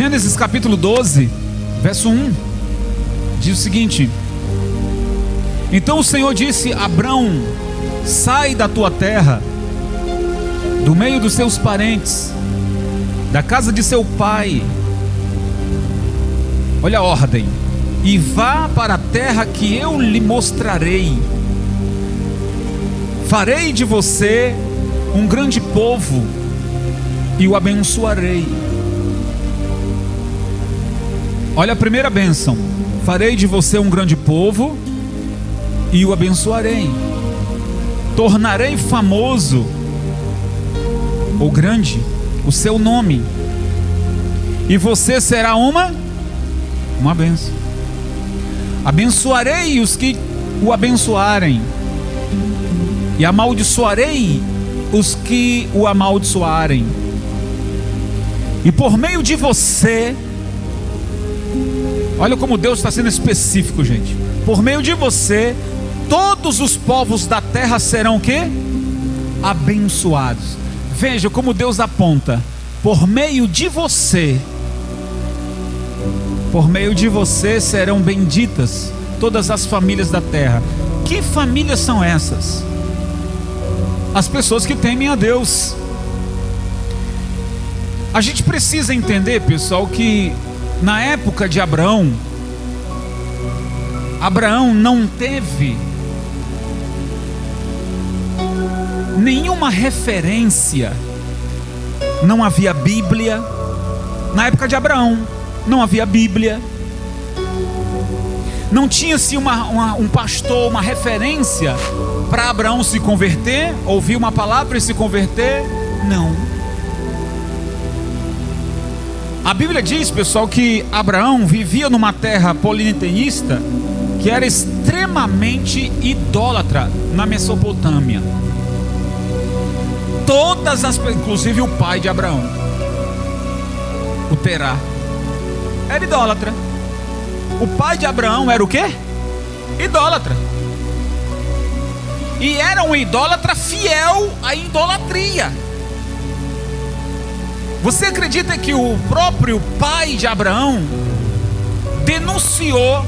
Gênesis capítulo 12, verso 1, diz o seguinte: então o Senhor disse: Abrão, sai da tua terra, do meio dos seus parentes, da casa de seu pai. Olha a ordem: e vá para a terra que eu lhe mostrarei. Farei de você um grande povo e o abençoarei. Olha a primeira bênção: farei de você um grande povo e o abençoarei. Tornarei famoso ou grande o seu nome, e você será uma bênção. Abençoarei os que o abençoarem, e amaldiçoarei os que o amaldiçoarem. E por meio de você, olha como Deus está sendo específico, gente. Por meio de você, todos os povos da terra serão o quê? Abençoados. Veja como Deus aponta: por meio de você, por meio de você serão benditas todas as famílias da terra. Que famílias são essas? As pessoas que temem a Deus. A gente precisa entender, pessoal, que na época de Abraão não teve nenhuma referência, não havia Bíblia. Na época de Abraão não havia Bíblia, não tinha-se um pastor, uma referência para Abraão se converter, ouvir uma palavra e se converter. Não. A Bíblia diz, pessoal, que Abraão vivia numa terra politeísta que era extremamente idólatra na Mesopotâmia. Inclusive o pai de Abraão, o Terá, era idólatra. O pai de Abraão era o quê? Idólatra. E era um idólatra fiel à idolatria. Você acredita que o próprio pai de Abraão denunciou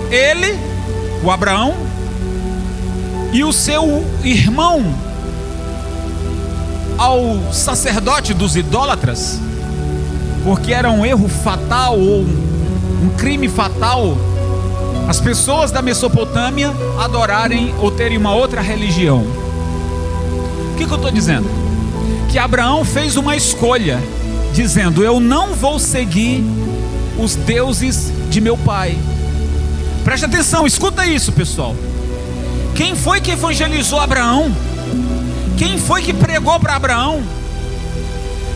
ele, o Abraão, e o seu irmão ao sacerdote dos idólatras? Porque era um erro fatal, ou um crime fatal, as pessoas da Mesopotâmia adorarem ou terem uma outra religião. O que eu estou dizendo? Que Abraão fez uma escolha, dizendo: eu não vou seguir os deuses de meu pai. Presta atenção, escuta isso, pessoal. Quem foi que evangelizou Abraão? Quem foi que pregou para Abraão?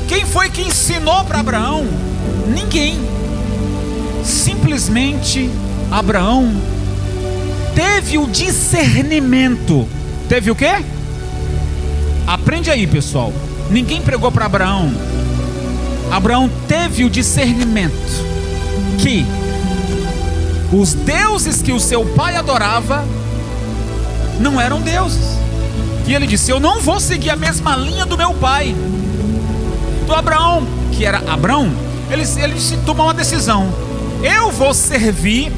Quem foi que ensinou para Abraão? Ninguém. Simplesmente Abraão teve o discernimento. Teve o quê? Aprende aí, pessoal. Ninguém pregou para Abraão. Abraão teve o discernimento que os deuses que o seu pai adorava não eram deuses. E ele disse: eu não vou seguir a mesma linha do meu pai. Do Abraão, que era Abrão, ele se tomou uma decisão: eu vou servir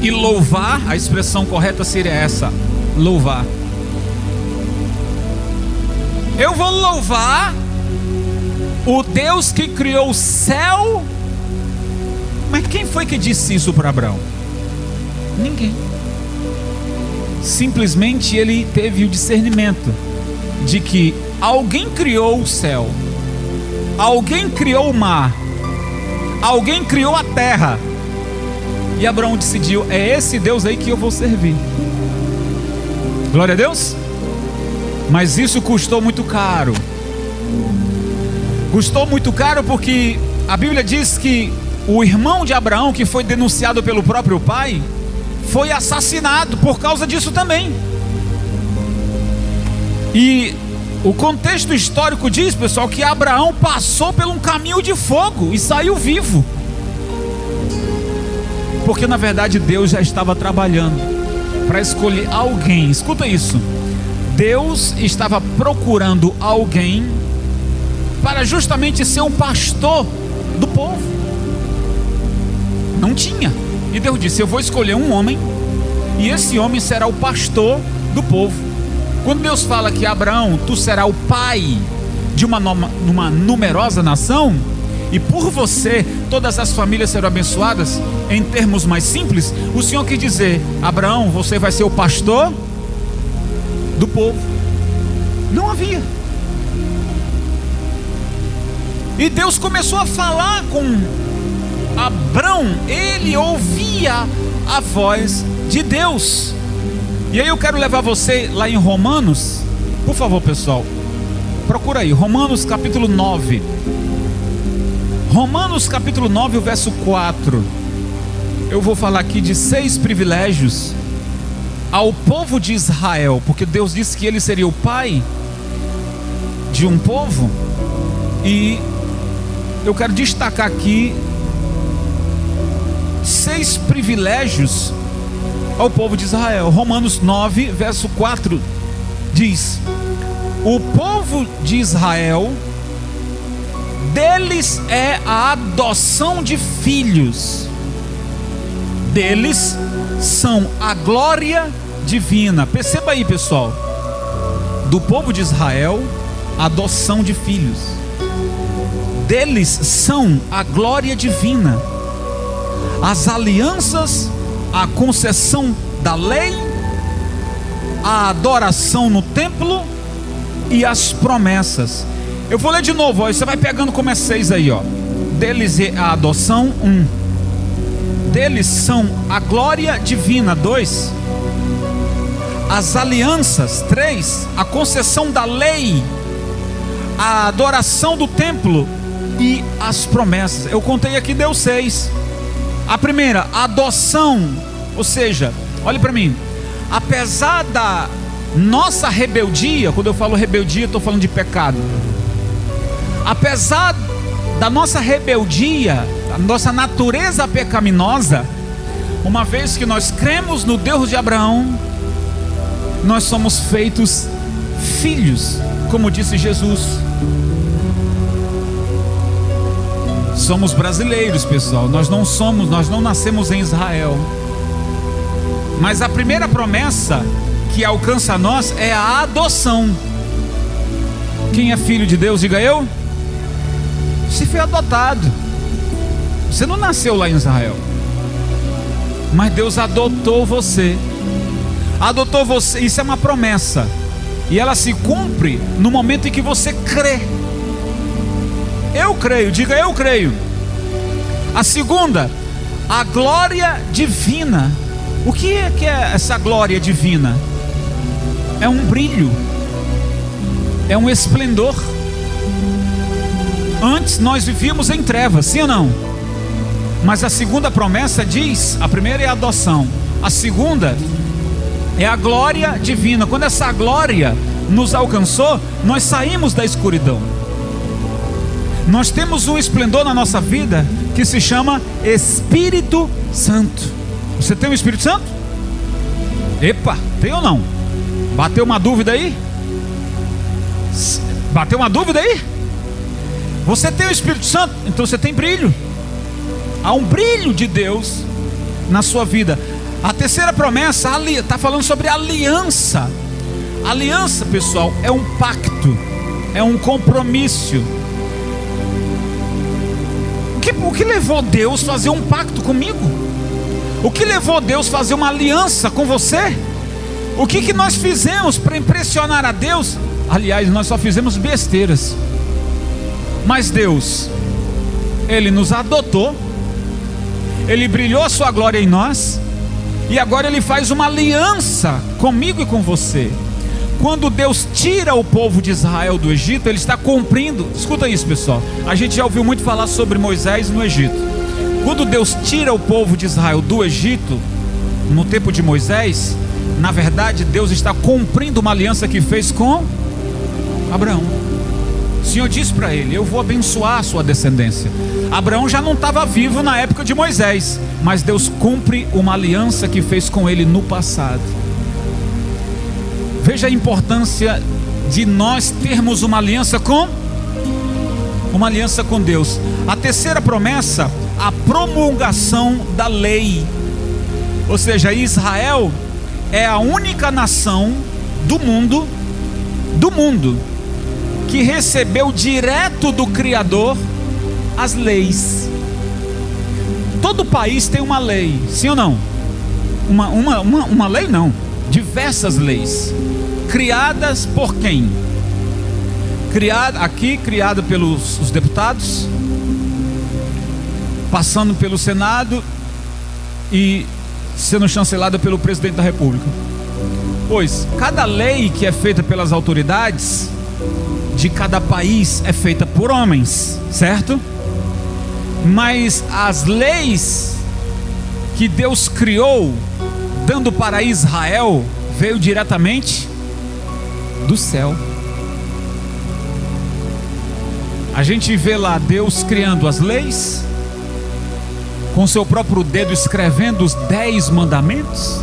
e louvar. A expressão correta seria essa: louvar. Eu vou louvar o Deus que criou o céu. Mas quem foi que disse isso para Abraão? Ninguém. Simplesmente ele teve o discernimento de que alguém criou o céu, alguém criou o mar, alguém criou a terra. E Abraão decidiu: é esse Deus aí que eu vou servir. Glória a Deus. Mas isso custou muito caro. Custou muito caro porque a Bíblia diz que o irmão de Abraão, que foi denunciado pelo próprio pai, foi assassinado por causa disso também. E o contexto histórico diz, pessoal, que Abraão passou por um caminho de fogo e saiu vivo. Porque na verdade Deus já estava trabalhando para escolher alguém. Escuta isso. Deus estava procurando alguém para justamente ser um pastor do povo. Não tinha. E Deus disse: eu vou escolher um homem, e esse homem será o pastor do povo. Quando Deus fala que Abraão, tu serás o pai de uma numerosa nação, e por você todas as famílias serão abençoadas, em termos mais simples, o Senhor quis dizer: Abraão, você vai ser o pastor do povo. Não havia. E Deus começou a falar com Abraão. Ele ouvia a voz de Deus. E aí eu quero levar você lá em Romanos. Por favor, pessoal, procura aí, Romanos capítulo 9. Romanos capítulo 9, o verso 4. Eu vou falar aqui de 6 privilégios ao povo de Israel, porque Deus disse que ele seria o pai de um povo. E eu quero destacar aqui 6 privilégios ao povo de Israel. Romanos 9, verso 4 diz: o povo de Israel, deles é a adoção de filhos, deles são a glória divina. Perceba aí, pessoal, do povo de Israel, adoção de filhos, deles são a glória divina, as alianças, a concessão da lei, a adoração no templo e as promessas. Eu vou ler de novo, ó, você vai pegando como é 6 aí, ó. Deles é a adoção, 1. Deles são a glória divina, 2. As alianças, 3. A concessão da lei, a adoração do templo e as promessas. Eu contei aqui, deu 6. A primeira, adoção, ou seja, olhe para mim, apesar da nossa rebeldia, quando eu falo rebeldia, estou falando de pecado. Apesar da nossa rebeldia, a nossa natureza pecaminosa, uma vez que nós cremos no Deus de Abraão, nós somos feitos filhos, como disse Jesus. Somos brasileiros, pessoal. Nós não nascemos em Israel. Mas a primeira promessa que alcança a nós é a adoção. Quem é filho de Deus, diga eu. Você foi adotado. Você não nasceu lá em Israel, mas Deus adotou você. Adotou você, isso é uma promessa, e ela se cumpre no momento em que você crê. Eu creio, diga eu creio. A segunda, a glória divina. O que é essa glória divina? É um brilho, é um esplendor. Antes nós vivíamos em trevas, sim ou não? Mas a segunda promessa diz: a primeira é a adoção, a segunda é a glória divina. Quando essa glória nos alcançou, nós saímos da escuridão. Nós temos um esplendor na nossa vida que se chama Espírito Santo. Você tem o Espírito Santo? Epa, tem ou não? Bateu uma dúvida aí? Bateu uma dúvida aí? Você tem o Espírito Santo, então você tem brilho. Há um brilho de Deus na sua vida. A terceira promessa está falando sobre aliança. Aliança, pessoal, é um pacto, é um compromisso. O que levou Deus a fazer um pacto comigo? O que levou Deus a fazer uma aliança com você? O que nós fizemos para impressionar a Deus? Aliás, nós só fizemos besteiras. Mas Deus, Ele nos adotou, Ele brilhou a sua glória em nós, e agora Ele faz uma aliança comigo e com você. Quando Deus tira o povo de Israel do Egito, Ele está cumprindo. Escuta isso, pessoal. A gente já ouviu muito falar sobre Moisés no Egito. Quando Deus tira o povo de Israel do Egito, no tempo de Moisés, na verdade Deus está cumprindo uma aliança que fez com Abraão. O Senhor disse para ele: eu vou abençoar a sua descendência. Abraão já não estava vivo na época de Moisés, mas Deus cumpre uma aliança que fez com ele no passado. Veja a importância de nós termos uma aliança com uma aliança com Deus. A terceira promessa, a promulgação da lei. Ou seja, Israel é a única nação do mundo que recebeu direto do Criador as leis. Todo país tem uma lei, sim ou não? Uma lei não, diversas leis. Criadas por quem? Criada pelos os deputados, passando pelo Senado e sendo chancelada pelo presidente da República. Pois cada lei que é feita pelas autoridades de cada país é feita por homens, certo? Mas as leis que Deus criou, dando para Israel, veio diretamente do céu. A gente vê lá Deus criando as leis, com seu próprio dedo escrevendo os 10 mandamentos.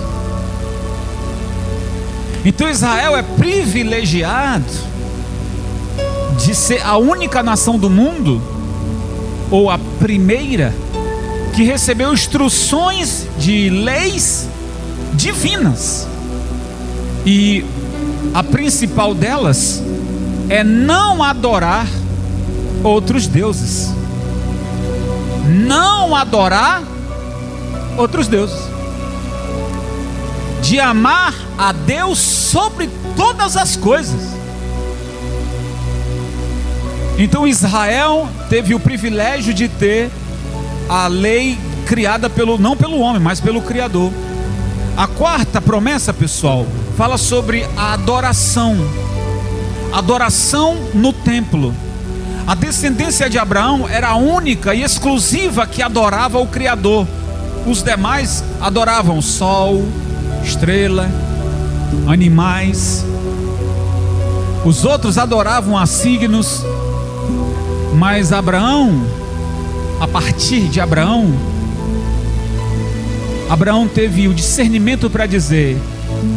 Então Israel é privilegiado de ser a única nação do mundo, ou a primeira, que recebeu instruções de leis divinas. E a principal delas é não adorar outros deuses. Não adorar outros deuses. De amar a Deus sobre todas as coisas. Então Israel teve o privilégio de ter a lei criada não pelo homem, mas pelo Criador. A quarta promessa, pessoal, fala sobre a adoração. Adoração no templo. A descendência de Abraão era a única e exclusiva que adorava o Criador. Os demais adoravam sol, estrela, animais. Os outros adoravam a signos. Mas Abraão, a partir de Abraão teve o discernimento para dizer: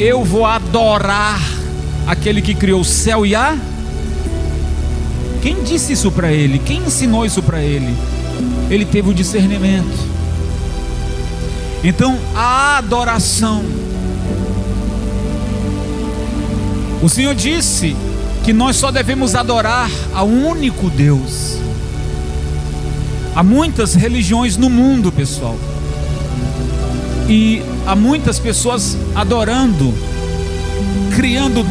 eu vou adorar aquele que criou o céu e a... Quem disse isso para ele? Quem ensinou isso para ele? Ele teve o discernimento. Então, a adoração. O Senhor disse que nós só devemos adorar ao único Deus. Há muitas religiões no mundo, pessoal, e há muitas pessoas adorando, criando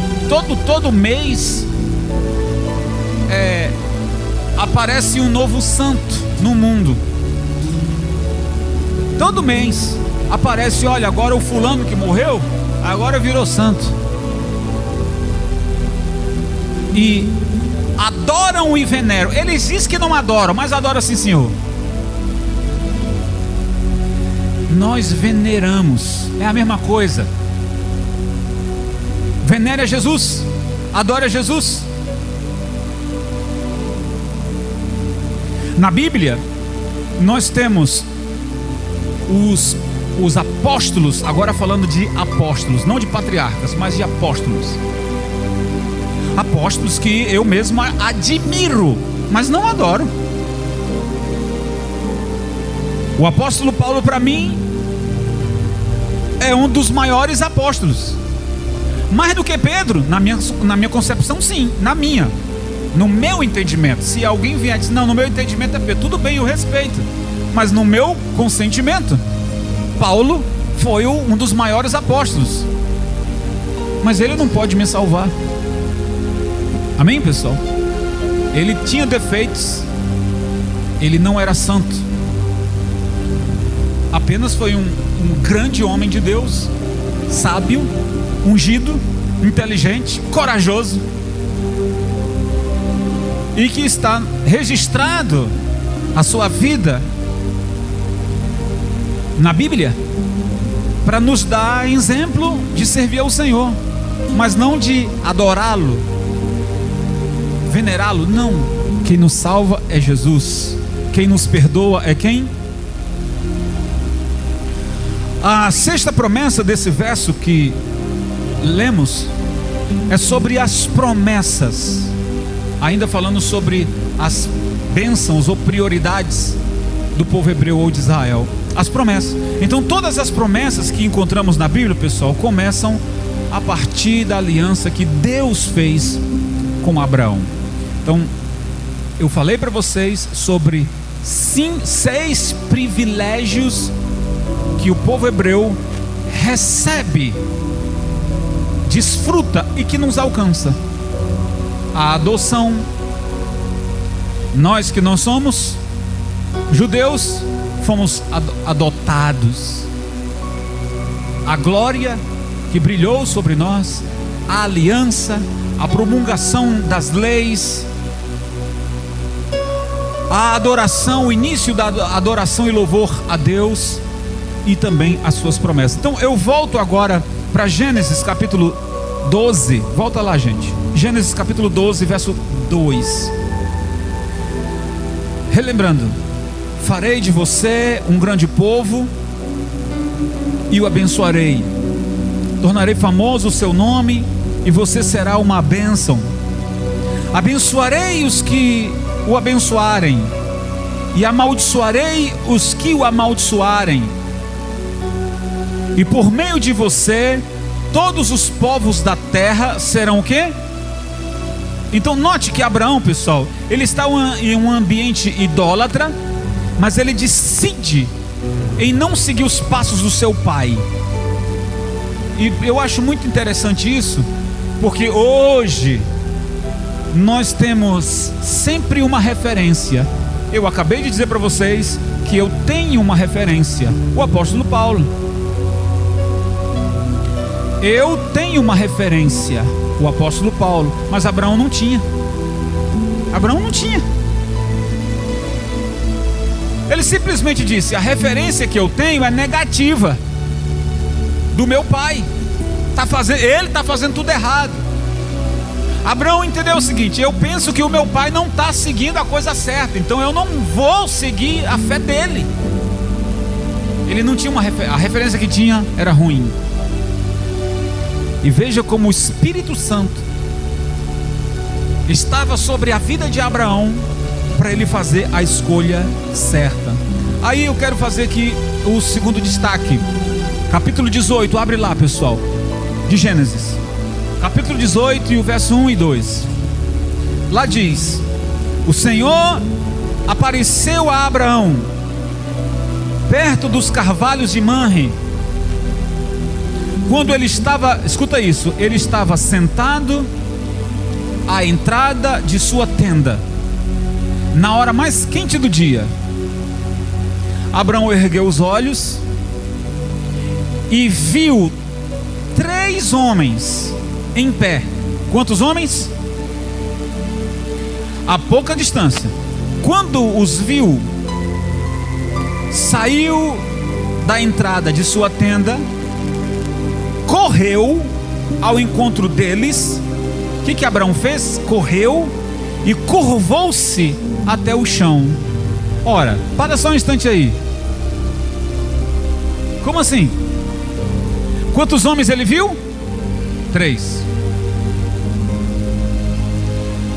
todo mês aparece um novo santo no mundo. Todo mês aparece, olha, agora o fulano que morreu, agora virou santo. E adoram e veneram. Eles dizem que não adoram, mas adoram sim, Senhor. Nós veneramos, é a mesma coisa. Venera Jesus, adora Jesus. Na Bíblia, nós temos os apóstolos, agora falando de apóstolos, não de patriarcas, mas de apóstolos. Apóstolos que eu mesmo admiro, mas não adoro. O apóstolo Paulo, para mim, é um dos maiores apóstolos. Mais do que Pedro, na minha concepção, sim. No meu entendimento. Se alguém vier e dizer, não, no meu entendimento é Pedro, tudo bem, eu respeito. Mas no meu consentimento, Paulo foi um dos maiores apóstolos. Mas ele não pode me salvar. Amém, pessoal? Ele tinha defeitos. Ele não era santo. Apenas foi um grande homem de Deus, sábio, ungido, inteligente, corajoso, e que está registrado a sua vida na Bíblia para nos dar exemplo de servir ao Senhor, mas não de adorá-lo, venerá-lo. Não. Quem nos salva é Jesus. Quem nos perdoa é quem? A sexta promessa desse verso que lemos é sobre as promessas, ainda falando sobre as bênçãos ou prioridades do povo hebreu ou de Israel? As promessas. Então todas as promessas que encontramos na Bíblia, pessoal, começam a partir da aliança que Deus fez com Abraão. Então eu falei para vocês sobre 6 privilégios que o povo hebreu recebe, desfruta e que nos alcança. A adoção. Nós que não somos judeus, fomos adotados. A glória que brilhou sobre nós, a aliança, a promulgação das leis, a adoração, o início da adoração e louvor a Deus, e também as suas promessas. Então eu volto agora para Gênesis capítulo 12. Volta lá, gente. Gênesis capítulo 12, verso 2. Relembrando: farei de você um grande povo e o abençoarei. Tornarei famoso o seu nome e você será uma bênção. Abençoarei os que o abençoarem e amaldiçoarei os que o amaldiçoarem. E por meio de você todos os povos da terra serão o quê? Então note que Abraão, pessoal, ele está em um ambiente idólatra, mas ele decide em não seguir os passos do seu pai. E eu acho muito interessante isso, porque hoje nós temos sempre uma referência. Eu acabei de dizer para vocês que eu tenho uma referência, o apóstolo Paulo. Eu tenho uma referência, o apóstolo Paulo, mas Abraão não tinha. Abraão não tinha. Ele simplesmente disse: a referência que eu tenho é negativa do meu pai. Ele está fazendo tudo errado. Abraão entendeu o seguinte: eu penso que o meu pai não está seguindo a coisa certa, então eu não vou seguir a fé dele. Ele não tinha a referência que tinha era ruim. E veja como o Espírito Santo estava sobre a vida de Abraão para ele fazer a escolha certa. Aí eu quero fazer aqui o segundo destaque. Capítulo 18, abre lá, pessoal, de Gênesis. Capítulo 18 e o verso 1 e 2. Lá diz: o Senhor apareceu a Abraão perto dos carvalhos de Manre, quando ele estava, escuta isso, ele estava sentado à entrada de sua tenda, na hora mais quente do dia. Abraão ergueu os olhos e viu 3 homens em pé. Quantos homens? A pouca distância. Quando os viu, saiu da entrada de sua tenda, correu ao encontro deles. O que Abraão fez? Correu e curvou-se até o chão. Ora, para só um instante aí. Como assim? Quantos homens ele viu? 3.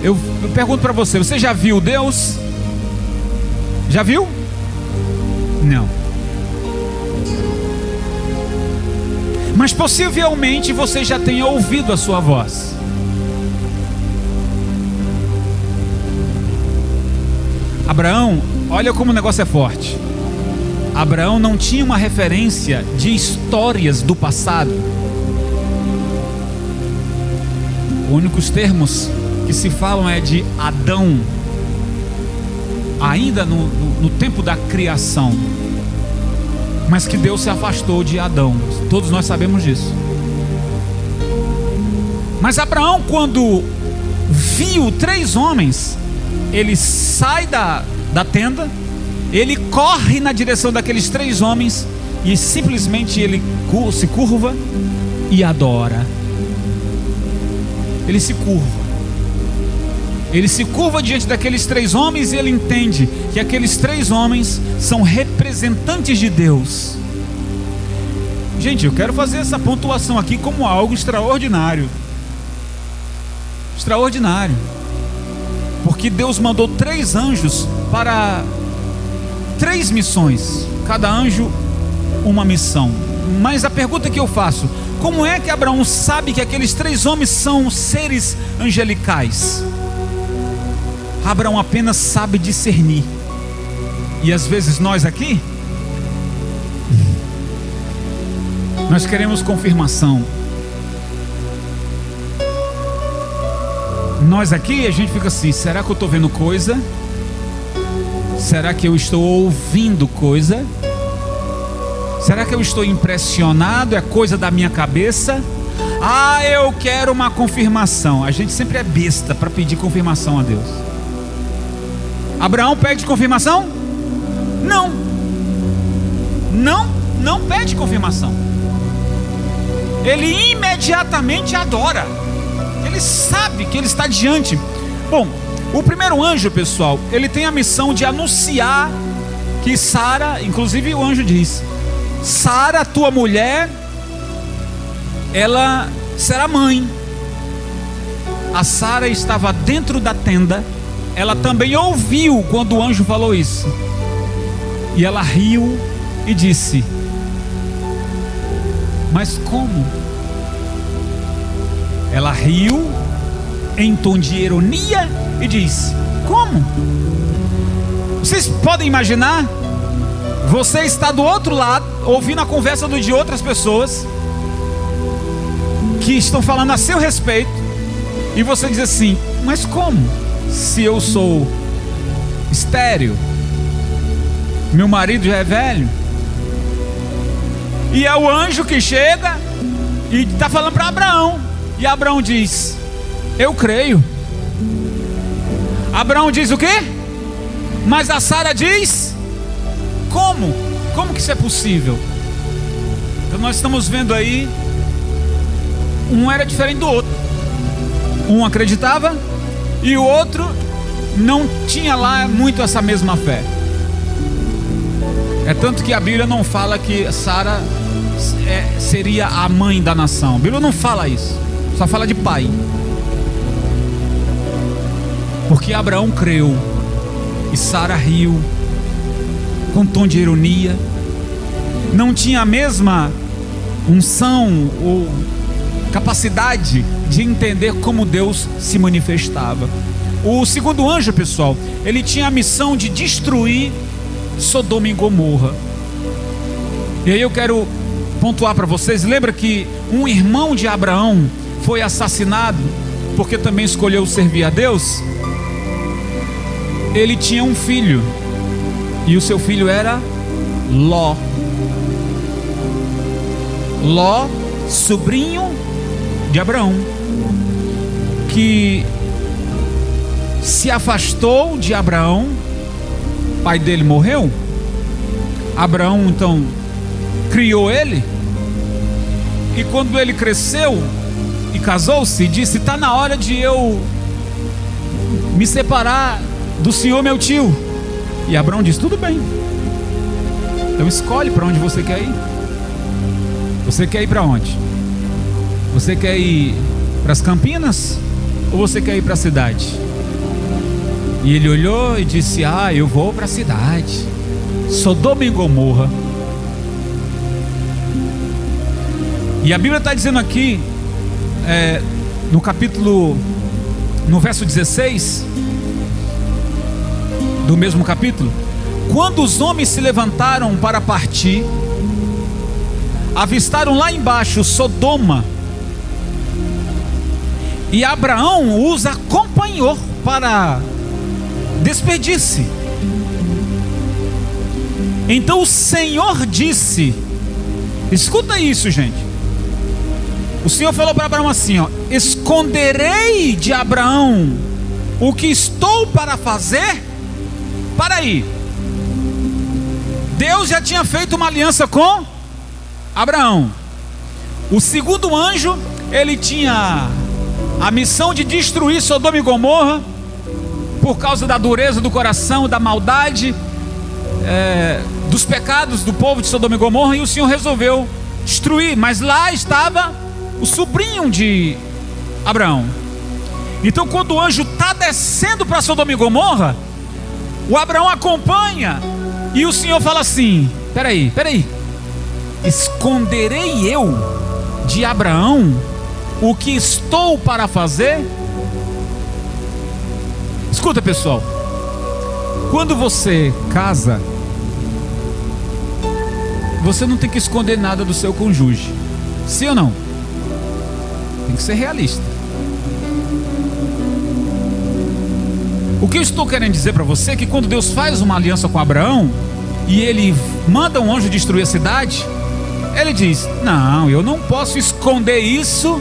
Eu pergunto para você: você já viu Deus? Já viu? Não. Mas possivelmente você já tenha ouvido a sua voz. Abraão, olha como o negócio é forte. Abraão não tinha uma referência de histórias do passado. Os únicos termos que se falam é de Adão, ainda no tempo da criação, mas que Deus se afastou de Adão. Todos nós sabemos disso. Mas Abraão, quando viu 3 homens, ele sai da tenda, ele corre na direção daqueles 3 homens e simplesmente ele se curva e adora. Ele se curva. Ele se curva diante daqueles 3 homens e ele entende que aqueles 3 homens são representantes de Deus. Gente, eu quero fazer essa pontuação aqui como algo extraordinário. Extraordinário. Porque que Deus mandou 3 anjos para 3 missões, cada anjo uma missão. Mas a pergunta que eu faço: como é que Abraão sabe que aqueles 3 homens são seres angelicais? Abraão apenas sabe discernir. E às vezes nós aqui, nós queremos confirmação. Nós aqui, a gente fica assim: será que eu estou vendo coisa? Será que eu estou ouvindo coisa? Será que eu estou impressionado? É coisa da minha cabeça? Ah, eu quero uma confirmação. A gente sempre é besta para pedir confirmação a Deus. Abraão pede confirmação? Não. Não pede confirmação. Ele imediatamente adora. Ele sabe que ele está diante. Bom, o primeiro anjo, pessoal, ele tem a missão de anunciar que Sara, inclusive o anjo diz: Sara, tua mulher, ela será mãe. A Sara estava dentro da tenda. Ela também ouviu quando o anjo falou isso. E ela riu e disse: mas como? Ela riu em tom de ironia e disse: como? Vocês podem imaginar? Você está do outro lado, ouvindo a conversa de outras pessoas que estão falando a seu respeito, e você diz assim: mas como? Se eu sou estéril, meu marido já é velho. E é o anjo que chega e está falando para Abraão. E Abraão diz: eu creio. Abraão diz o quê? Mas a Sara diz: como? Como que isso é possível? Então nós estamos vendo aí, um era diferente do outro. Um acreditava e o outro não tinha lá muito essa mesma fé. É tanto que a Bíblia não fala que Sara seria a mãe da nação. A Bíblia não fala isso, só fala de pai. Porque Abraão creu e Sara riu com tom de ironia. Não tinha a mesma unção ou capacidade de entender como Deus se manifestava. O segundo anjo, pessoal, ele tinha a missão de destruir Sodoma e Gomorra. E aí eu quero pontuar para vocês: lembra que um irmão de Abraão foi assassinado porque também escolheu servir a Deus? Ele tinha um filho, e o seu filho era Ló. Ló, sobrinho de Abraão, que se afastou de Abraão. Pai dele morreu. Abraão então criou ele, e quando ele cresceu e casou-se, disse: está na hora de eu me separar do senhor meu tio. E Abraão disse: tudo bem, então escolhe para onde você quer ir. Você quer ir para onde? Você quer ir para as Campinas ou você quer ir para a cidade? E ele olhou e disse: eu vou para a cidade, Sodoma e Gomorra. E a Bíblia está dizendo aqui, no verso 16 do mesmo capítulo: quando os homens se levantaram para partir, avistaram lá embaixo Sodoma, e Abraão os acompanhou para despedir-se. Então o Senhor disse: escuta isso, gente. O Senhor falou para Abraão assim: esconderei de Abraão o que estou para fazer? Para aí, Deus já tinha feito uma aliança com Abraão. O segundo anjo, ele tinha a missão de destruir Sodoma e Gomorra, por causa da dureza do coração, da maldade, dos pecados do povo de Sodoma e Gomorra. E o Senhor resolveu destruir, mas lá estava o sobrinho de Abraão. Então quando o anjo está descendo para Sodoma e Gomorra, o Abraão acompanha, e o Senhor fala assim: peraí, esconderei eu de Abraão o que estou para fazer? Escuta, pessoal, quando você casa, você não tem que esconder nada do seu cônjuge, sim ou não? Tem que ser realista. O que eu estou querendo dizer para você é que quando Deus faz uma aliança com Abraão e ele manda um anjo destruir a cidade, ele diz: não, eu não posso esconder isso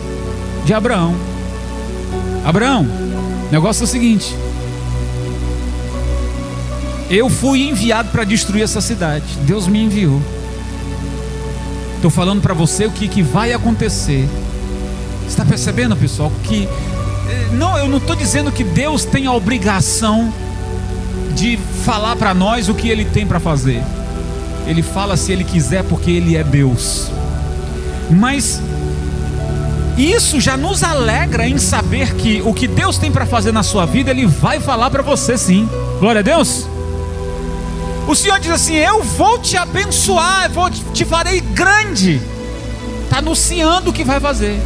de Abraão. Abraão, o negócio é o seguinte: eu fui enviado para destruir essa cidade. Deus me enviou. Estou falando para você o que vai acontecer. Você está percebendo, pessoal, que não, eu não estou dizendo que Deus tem a obrigação de falar para nós o que Ele tem para fazer. Ele fala se Ele quiser, porque Ele é Deus. Mas isso já nos alegra em saber que o que Deus tem para fazer na sua vida, Ele vai falar para você sim. Glória a Deus. O Senhor diz assim: eu vou te abençoar, te farei grande. Está anunciando o que vai fazer.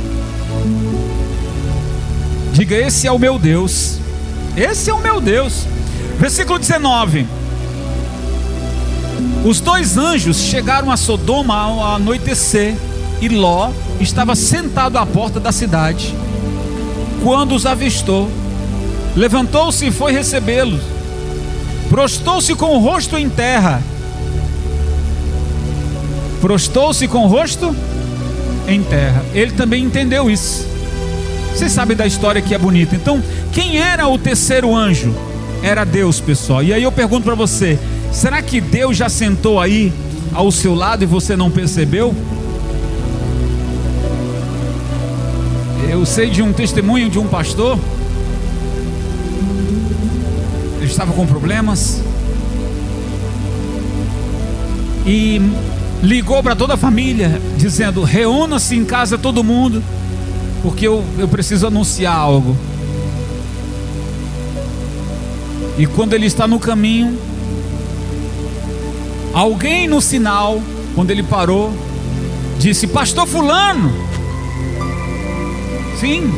Diga: esse é o meu Deus. Esse é o meu Deus. Versículo 19. Os dois anjos chegaram a Sodoma ao anoitecer, e Ló estava sentado à porta da cidade. Quando os avistou, levantou-se e foi recebê-los. Prostou-se com o rosto em terra. Prostou-se com o rosto em terra. Ele também entendeu isso. Vocês sabem da história, que é bonita. Então, quem era o terceiro anjo? Era Deus, pessoal. E aí eu pergunto para você: será que Deus já sentou aí ao seu lado e você não percebeu? Eu sei de um testemunho de um pastor. Ele estava com problemas e ligou para toda a família, dizendo: reúna-se em casa todo mundo, porque eu preciso anunciar algo. E quando ele está no caminho, alguém no sinal, quando ele parou, disse: pastor fulano. Sim,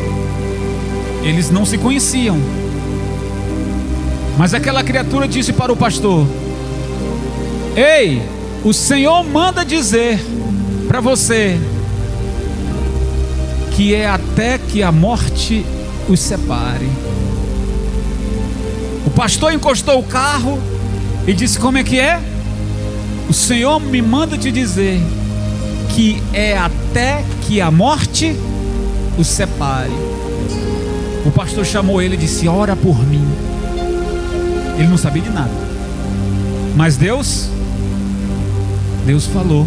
eles não se conheciam, mas aquela criatura disse para o pastor: ei, o Senhor manda dizer para você que é até que a morte os separe. O pastor encostou o carro e disse: como é que é? O Senhor me manda te dizer que é até que a morte os separe. O pastor chamou ele e disse: ora por mim. Ele não sabia de nada, mas Deus falou.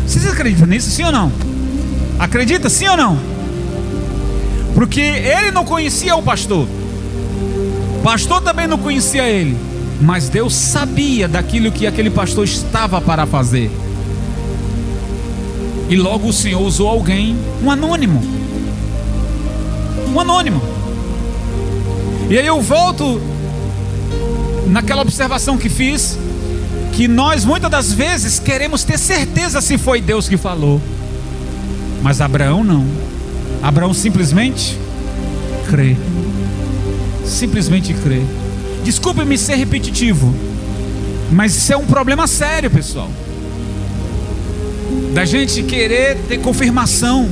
Vocês acreditam nisso, sim ou não? Acredita, sim ou não? Porque ele não conhecia o pastor também não conhecia ele, mas Deus sabia daquilo que aquele pastor estava para fazer. E logo o Senhor usou alguém, um anônimo. E aí eu volto naquela observação que fiz, que nós muitas das vezes queremos ter certeza se foi Deus que falou, mas Abraão não. Abraão simplesmente crê. Simplesmente crê. Desculpe-me ser repetitivo, mas isso é um problema sério, pessoal, da gente querer ter confirmação.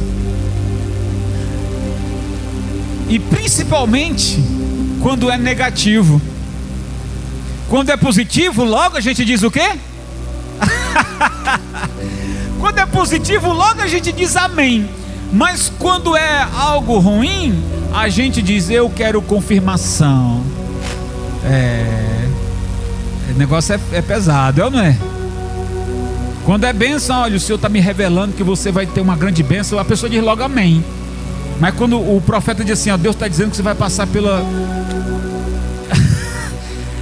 E principalmente quando é negativo. Quando é positivo, logo a gente diz o quê? Quando é positivo, logo a gente diz amém. Mas quando é algo ruim, a gente diz: eu quero confirmação. O negócio é pesado, é ou não é? Quando é bênção, olha, o Senhor está me revelando que você vai ter uma grande bênção, a pessoa diz logo amém. Mas quando o profeta diz assim: ó, Deus está dizendo que você vai passar pela...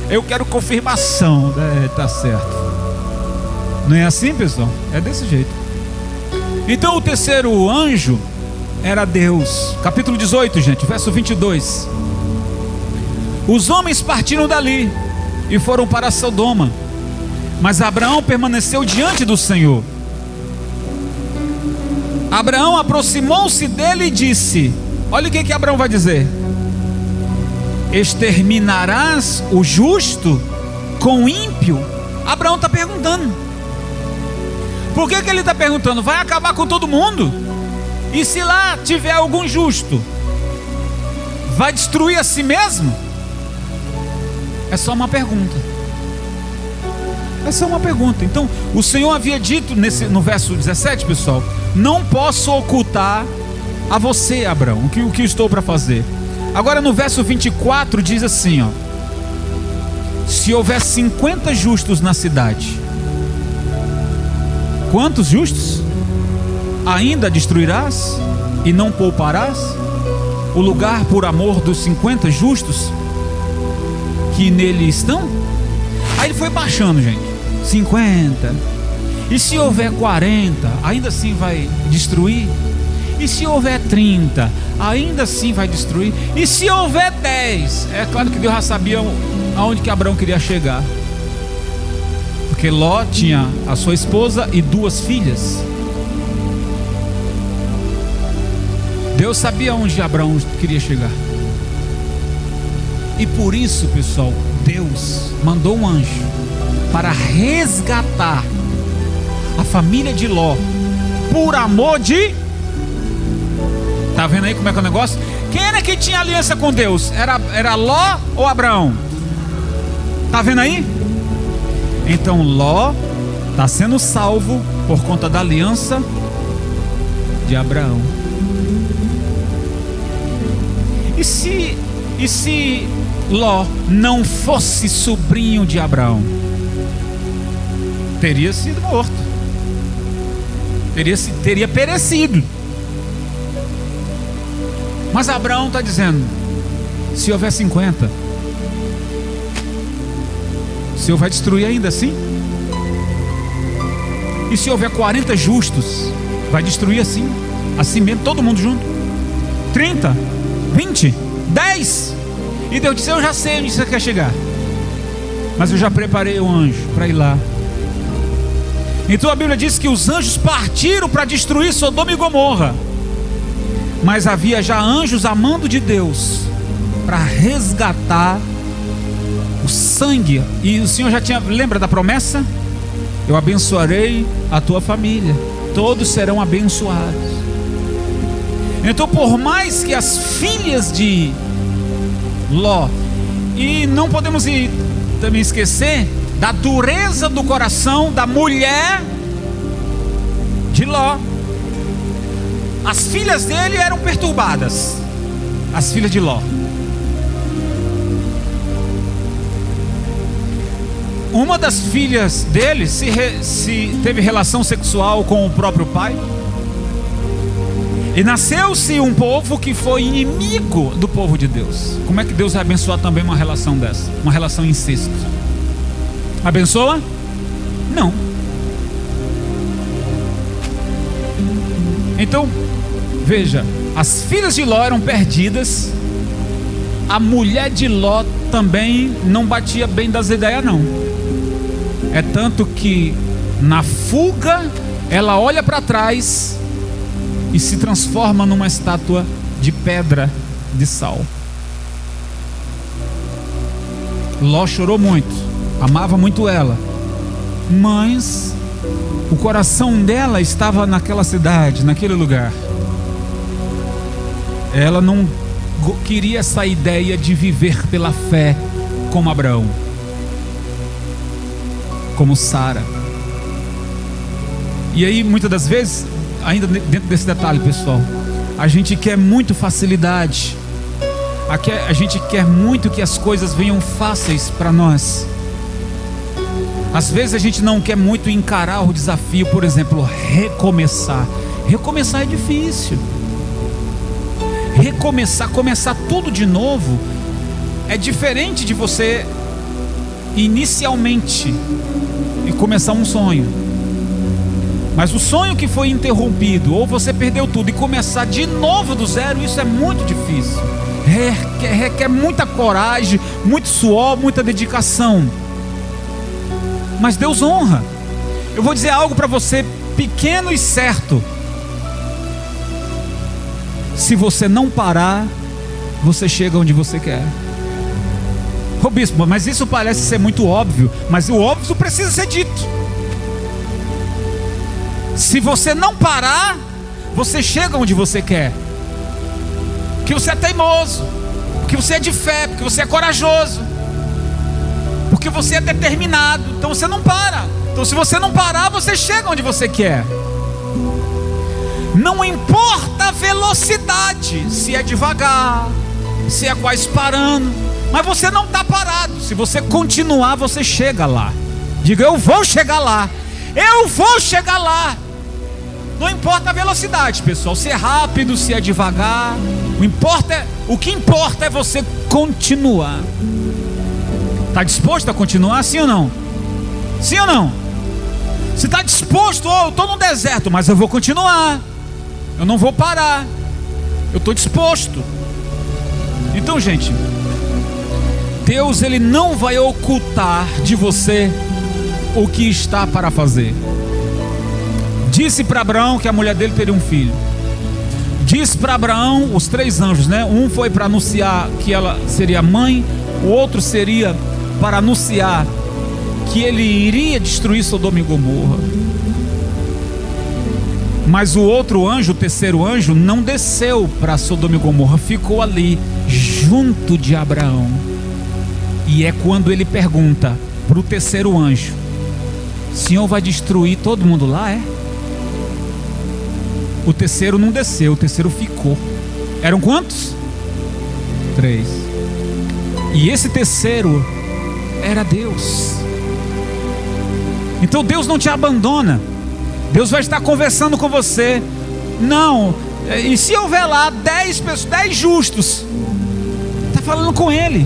eu quero confirmação. Tá certo. Não é assim, pessoal? É desse jeito. Então o terceiro anjo, era Deus. Capítulo 18, gente, verso 22. Os homens partiram dali e foram para Sodoma, mas Abraão permaneceu diante do Senhor. Abraão aproximou-se dele e disse: olha o que Abraão vai dizer: exterminarás o justo com o ímpio? Abraão está perguntando. Por que ele está perguntando? Vai acabar com todo mundo? E se lá tiver algum justo, vai destruir a si mesmo? É só uma pergunta. É só uma pergunta. Então, o Senhor havia dito no verso 17, pessoal: não posso ocultar a você, Abraão, o que eu estou para fazer. Agora no verso 24 diz assim, ó: se houver 50 justos na cidade, quantos justos? Ainda destruirás e não pouparás o lugar por amor dos 50 justos que nele estão? Aí ele foi baixando, gente. 50. E se houver 40, ainda assim vai destruir? E se houver 30, ainda assim vai destruir? E se houver 10? É claro que Deus já sabia aonde que Abraão queria chegar, porque Ló tinha a sua esposa e 2 filhas. Deus sabia onde Abraão queria chegar. E por isso, pessoal, Deus mandou um anjo para resgatar a família de Ló, por amor de... Tá vendo aí como é que é o negócio? Quem era que tinha aliança com Deus? Era Ló ou Abraão? Tá vendo aí? Então Ló está sendo salvo por conta da aliança de Abraão. E se Ló não fosse sobrinho de Abraão? Teria sido morto, teria perecido. Mas Abraão está dizendo: se houver 50, o Senhor vai destruir ainda assim? E se houver 40 justos, vai destruir assim mesmo, todo mundo junto? 30, 20, 10? E Deus disse: eu já sei onde você quer chegar, mas eu já preparei o anjo para ir lá. Então a Bíblia diz que os anjos partiram para destruir Sodoma e Gomorra, mas havia já anjos a mando de Deus para resgatar o sangue. E o Senhor já tinha, lembra da promessa? Eu abençoarei a tua família, todos serão abençoados. Então, por mais que as filhas de Ló, e não podemos também esquecer da dureza do coração da mulher de Ló, as filhas dele eram perturbadas, as filhas de Ló. Uma das filhas dele se teve relação sexual com o próprio pai, e nasceu-se um povo que foi inimigo do povo de Deus. Como é que Deus vai abençoar também uma relação dessa? Uma relação incesto? Abençoa? Não. Então, veja, as filhas de Ló eram perdidas. A mulher de Ló também não batia bem das ideias, não. É tanto que na fuga ela olha para trás e se transforma numa estátua de pedra de sal. Ló chorou muito, amava muito ela, mas o coração dela estava naquela cidade, naquele lugar. Ela não queria essa ideia de viver pela fé como Abraão, como Sara. E aí muitas das vezes, ainda dentro desse detalhe, pessoal, a gente quer muito facilidade, a gente quer muito que as coisas venham fáceis para nós. Às vezes a gente não quer muito encarar o desafio, por exemplo, recomeçar. Recomeçar é difícil. Começar tudo de novo é diferente de você inicialmente e começar um sonho. Mas o sonho que foi interrompido, ou você perdeu tudo e começar de novo do zero, isso é muito difícil. Requer muita coragem, muito suor, muita dedicação. Mas Deus honra. Eu vou dizer algo para você, pequeno e certo. Se você não parar, você chega onde você quer. Ô bispo, mas isso parece ser muito óbvio. Mas o óbvio precisa ser dito. Se você não parar, você chega onde você quer. Porque você é teimoso, porque você é de fé, porque você é corajoso, porque você é determinado. Então você não para. Então se você não parar, você chega onde você quer. Não importa a velocidade, se é devagar, se é quase parando, mas você não está parado. Se você continuar, você chega lá. Diga: eu vou chegar lá. Eu vou chegar lá. Não importa a velocidade, pessoal, se é rápido, se é devagar. O que importa é você continuar. Está disposto a continuar, sim ou não? Sim ou não? Se está disposto, eu estou no deserto, mas eu vou continuar. Eu não vou parar. Eu estou disposto. Então, gente, Deus, Ele não vai ocultar de você o que está para fazer. Disse para Abraão que a mulher dele teria um filho. Disse para Abraão, os 3 anjos, né? Um foi para anunciar que ela seria mãe. O outro seria para anunciar que ele iria destruir Sodoma e Gomorra. Mas o outro anjo, o terceiro anjo, não desceu para Sodoma e Gomorra. Ficou ali, junto de Abraão. E é quando ele pergunta para o terceiro anjo: o Senhor vai destruir todo mundo lá, é? O terceiro não desceu, o terceiro ficou. Eram quantos? 3. E esse terceiro era Deus. Então Deus não te abandona. Deus vai estar conversando com você. Não. E se houver lá 10 justos, está falando com Ele.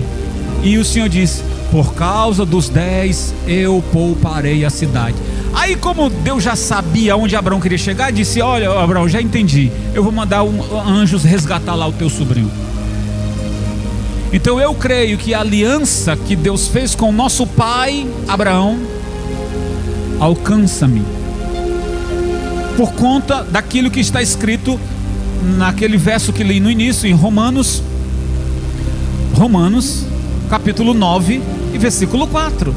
E o Senhor diz: por causa dos 10 eu pouparei a cidade. Aí, como Deus já sabia onde Abraão queria chegar, disse: olha, Abraão, já entendi, eu vou mandar anjos resgatar lá o teu sobrinho. Então eu creio que a aliança que Deus fez com o nosso pai Abraão alcança-me, por conta daquilo que está escrito naquele verso que li no início, em Romanos capítulo 9 e versículo 4.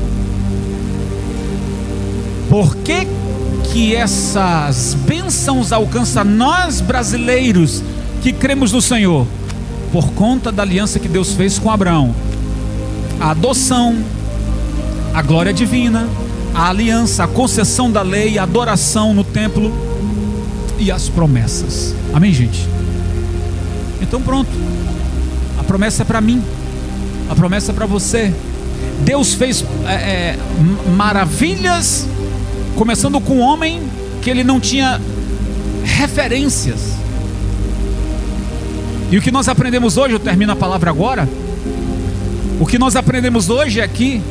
Por que essas bênçãos alcançam nós brasileiros que cremos no Senhor? Por conta da aliança que Deus fez com Abraão. A adoção, a glória divina, a aliança, a concessão da lei, a adoração no templo e as promessas. Amém, gente? Então pronto. A promessa é para mim. A promessa é para você. Deus fez maravilhas, começando com um homem que ele não tinha referências. E o que nós aprendemos hoje, eu termino a palavra agora. O que nós aprendemos hoje aqui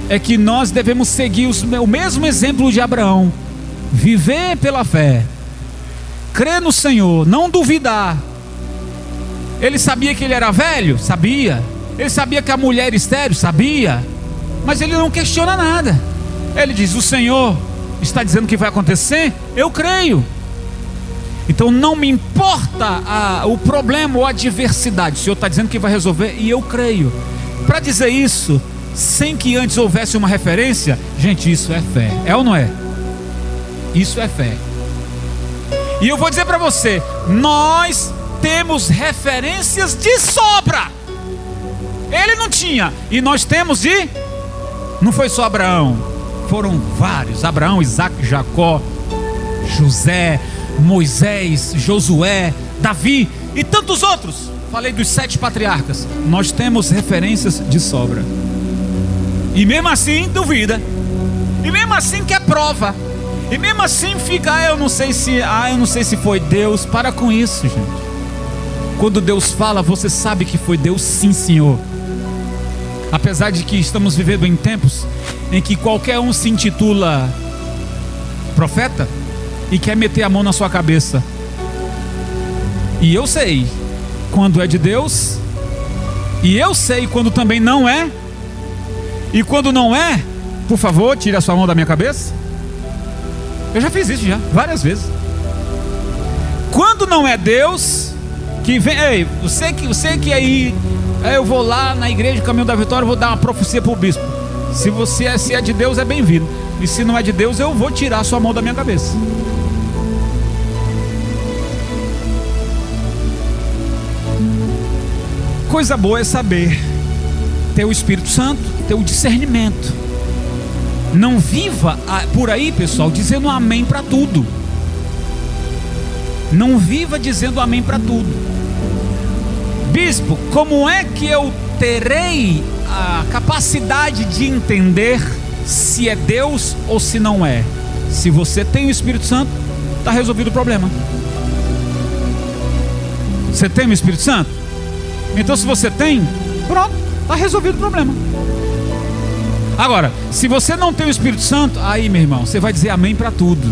é que nós devemos seguir o mesmo exemplo de Abraão. Viver pela fé, crer no Senhor, não duvidar. Ele sabia que ele era velho? Sabia. Ele sabia que a mulher era estéril? Sabia. Mas ele não questiona nada. Ele diz: o Senhor está dizendo que vai acontecer, eu creio. Então não me importa o problema ou a adversidade, o Senhor está dizendo que vai resolver e eu creio. Para dizer isso, sem que antes houvesse uma referência, gente, isso é fé, é ou não é? Isso é fé. E eu vou dizer para você, nós temos referências de sobra. Ele não tinha, e nós temos não foi só Abraão, foram vários: Abraão, Isaac, Jacó, José, Moisés, Josué, Davi e tantos outros. Falei dos 7 patriarcas. Nós temos referências de sobra. E mesmo assim duvida. E mesmo assim quer prova. E mesmo assim fica: eu não sei se foi Deus. Para com isso, gente. Quando Deus fala, você sabe que foi Deus, sim, Senhor. Apesar de que estamos vivendo em tempos em que qualquer um se intitula profeta, e quer meter a mão na sua cabeça. E eu sei quando é de Deus, e eu sei quando também não é. E quando não é, por favor, tire a sua mão da minha cabeça. Eu já fiz isso várias vezes. Quando não é Deus que vem, ei, você que aí, eu vou lá na igreja Caminho da Vitória, vou dar uma profecia para o bispo. Se é de Deus, é bem-vindo. E se não é de Deus, eu vou tirar a sua mão da minha cabeça. Coisa boa é saber, ter o Espírito Santo, ter o discernimento. Não viva por aí, pessoal, dizendo amém para tudo. Não viva dizendo amém para tudo. Bispo, como é que eu terei a capacidade de entender se é Deus ou se não é? Se você tem o Espírito Santo, está resolvido o problema. Você tem o Espírito Santo? Então, se você tem, pronto, está resolvido o problema. Agora, se você não tem o Espírito Santo, aí, meu irmão, você vai dizer amém para tudo.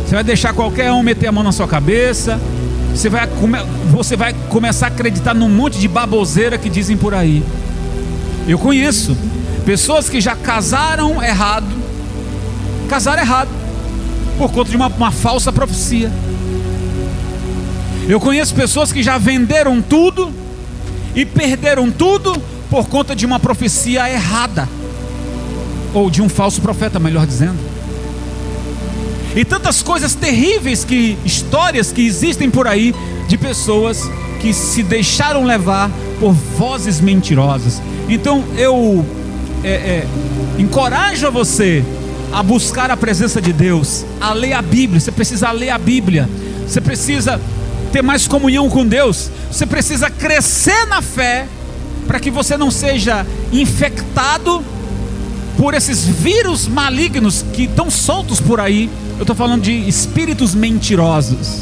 Você vai deixar qualquer um meter a mão na sua cabeça. Você vai começar a acreditar num monte de baboseira que dizem por aí. Eu conheço pessoas que já casaram errado por conta de uma falsa profecia. Eu conheço pessoas que já venderam tudo e perderam tudo por conta de uma profecia errada, ou de um falso profeta, melhor dizendo. E tantas coisas terríveis, histórias que existem por aí, de pessoas que se deixaram levar por vozes mentirosas. Então eu encorajo você a buscar a presença de Deus, a ler a Bíblia. Você precisa ler a Bíblia, você precisa ter mais comunhão com Deus, você precisa crescer na fé, para que você não seja infectado por esses vírus malignos que estão soltos por aí. Eu estou falando de espíritos mentirosos,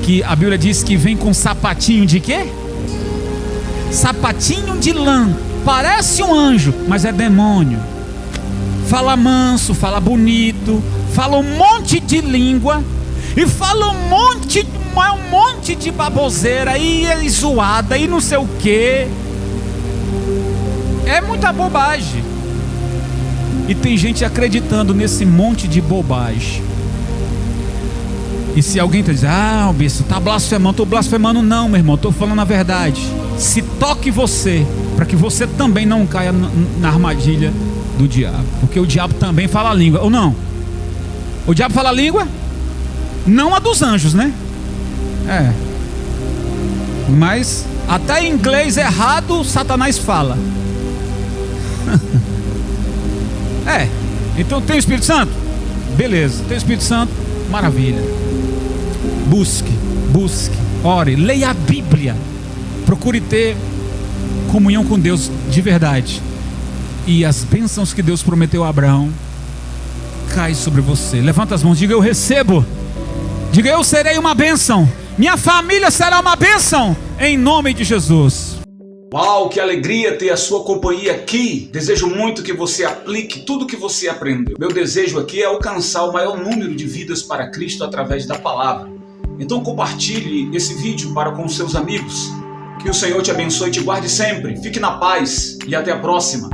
que a Bíblia diz que vem com sapatinho de quê? Sapatinho de lã. Parece um anjo, mas é demônio. Fala manso, fala bonito, fala um monte de língua, e fala um monte de baboseira, e zoada, e não sei o que. É muita bobagem. E tem gente acreditando nesse monte de bobagem. E se alguém está dizendo, bispo, está blasfemando, estou blasfemando, não, meu irmão, estou falando a verdade. Se toque você, para que você também não caia na armadilha do diabo. Porque o diabo também fala a língua, ou não? O diabo fala a língua? Não a dos anjos, né? Mas até em inglês errado, Satanás fala. Então tem o Espírito Santo? Beleza, tem o Espírito Santo, maravilha. Busque, ore, leia a Bíblia. Procure ter comunhão com Deus de verdade. E as bênçãos que Deus prometeu a Abraão caem sobre você. Levanta as mãos, diga: eu recebo. Diga: eu serei uma bênção. Minha família será uma bênção, em nome de Jesus. Uau, que alegria ter a sua companhia aqui. Desejo muito que você aplique tudo que você aprendeu. Meu desejo aqui é alcançar o maior número de vidas para Cristo através da palavra. Então compartilhe esse vídeo para com seus amigos. Que o Senhor te abençoe e te guarde sempre. Fique na paz e até a próxima.